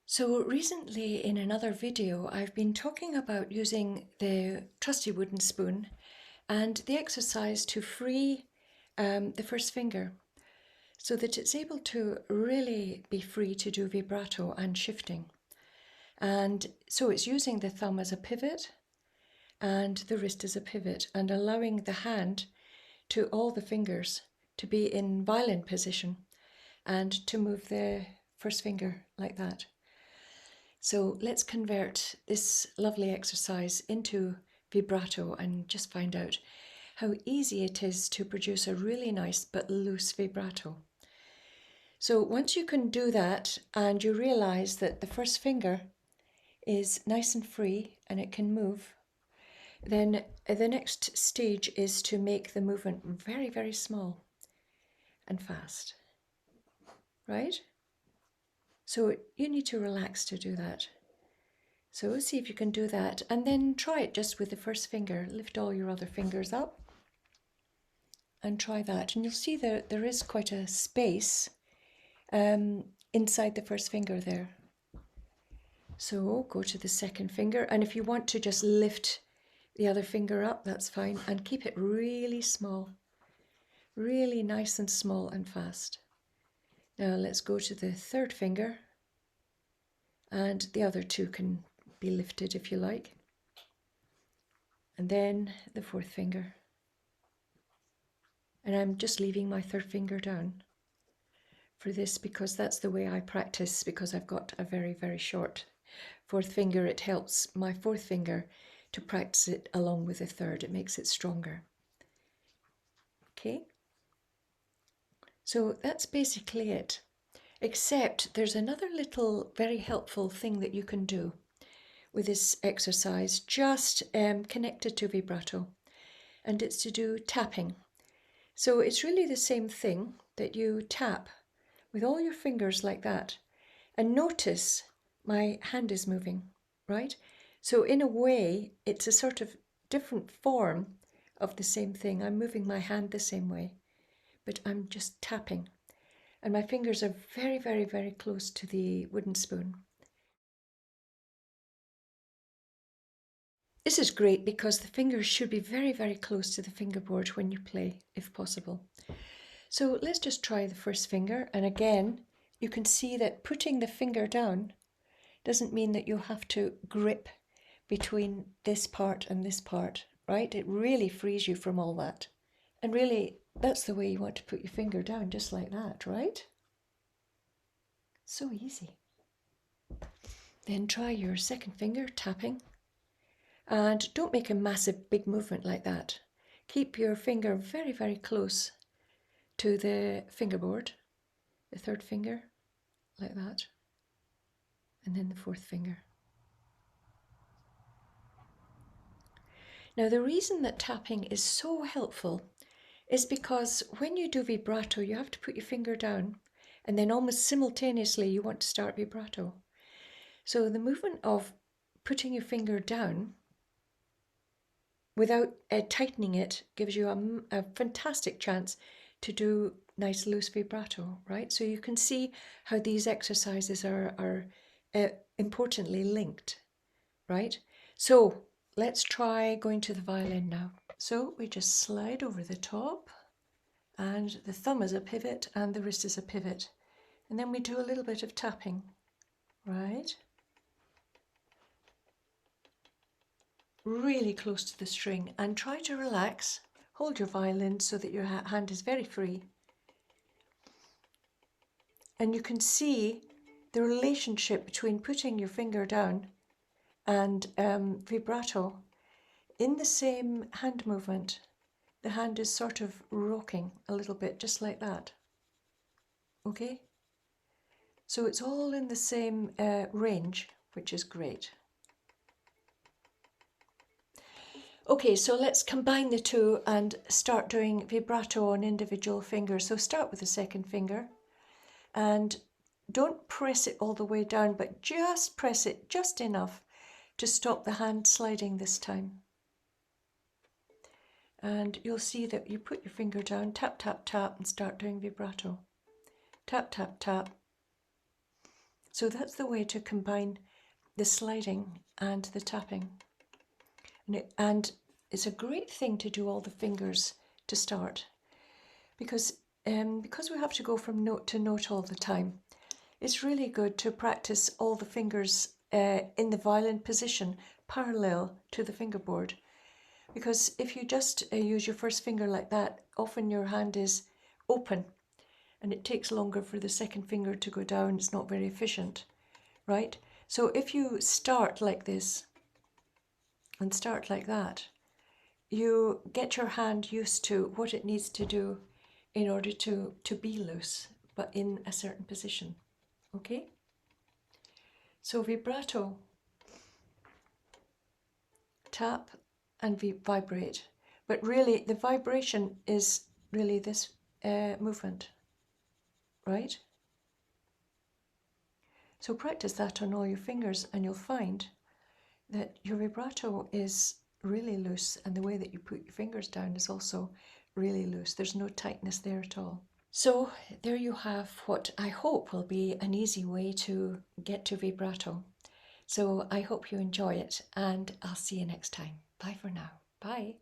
So recently in another video, I've been talking about using the trusty wooden spoon and the exercise to free the first finger so that it's able to really be free to do vibrato and shifting. And so it's using the thumb as a pivot and the wrist as a pivot and allowing the hand to all the fingers to be in violin position and to move the first finger like that. So let's convert this lovely exercise into vibrato and just find out how easy it is to produce a really nice but loose vibrato. So once you can do that and you realize that the first finger is nice and free and it can move, then the next stage is to make the movement very, very small and fast, right? So you need to relax to do that. So see if you can do that and then try it just with the first finger. Lift all your other fingers up and try that. And you'll see that there is quite a space inside the first finger there. So go to the second finger, and if you want to just lift the other finger up, that's fine, and keep it really small, really nice and small and fast. Now let's go to the third finger, and the other two can be lifted if you like. And then the fourth finger. And I'm just leaving my third finger down for this because that's the way I practice, because I've got a very, very short fourth finger. It helps my fourth finger to practice it along with the third. It makes it stronger. Okay? So that's basically it. Except there's another little very helpful thing that you can do with this exercise, just connected to vibrato, and it's to do tapping. So it's really the same thing, that you tap with all your fingers like that, and notice my hand is moving, right? So in a way, it's a sort of different form of the same thing. I'm moving my hand the same way, but I'm just tapping. And my fingers are very, very, very close to the wooden spoon. This is great because the fingers should be very, very close to the fingerboard when you play, if possible. So let's just try the first finger. And again, you can see that putting the finger down doesn't mean that you have to grip between this part and this part, right? It really frees you from all that. And really, that's the way you want to put your finger down, just like that, right? So easy. Then try your second finger, tapping. And don't make a massive big movement like that. Keep your finger very, very close to the fingerboard, the third finger, like that. And then the fourth finger. Now the reason that tapping is so helpful is because when you do vibrato, you have to put your finger down, and then almost simultaneously you want to start vibrato. So the movement of putting your finger down without tightening it gives you a fantastic chance to do nice loose vibrato, right? So you can see how these exercises are importantly linked, right? So let's try going to the violin now. So we just slide over the top, and the thumb is a pivot and the wrist is a pivot. And then we do a little bit of tapping, right? Really close to the string, and try to relax. Hold your violin so that your hand is very free. And you can see the relationship between putting your finger down and vibrato. In the same hand movement, the hand is sort of rocking a little bit, just like that. Okay? So it's all in the same range, which is great. Okay, so let's combine the two and start doing vibrato on individual fingers. So start with the second finger and don't press it all the way down, but just press it just enough to stop the hand sliding this time. And you'll see that you put your finger down, tap, tap, tap, and start doing vibrato. Tap, tap, tap. So that's the way to combine the sliding and the tapping. And it's a great thing to do all the fingers to start, because we have to go from note to note all the time. It's really good to practice all the fingers in the violin position parallel to the fingerboard, because if you just use your first finger like that, often your hand is open and it takes longer for the second finger to go down. It's not very efficient, right? So if you start like this and start like that, you get your hand used to what it needs to do in order to be loose, but in a certain position, okay? So vibrato, tap and vibrate, but really the vibration is really this movement, right? So practice that on all your fingers and you'll find that your vibrato is really loose, and the way that you put your fingers down is also really loose. There's no tightness there at all. So there you have what I hope will be an easy way to get to vibrato. So I hope you enjoy it, and I'll see you next time. Bye for now. Bye.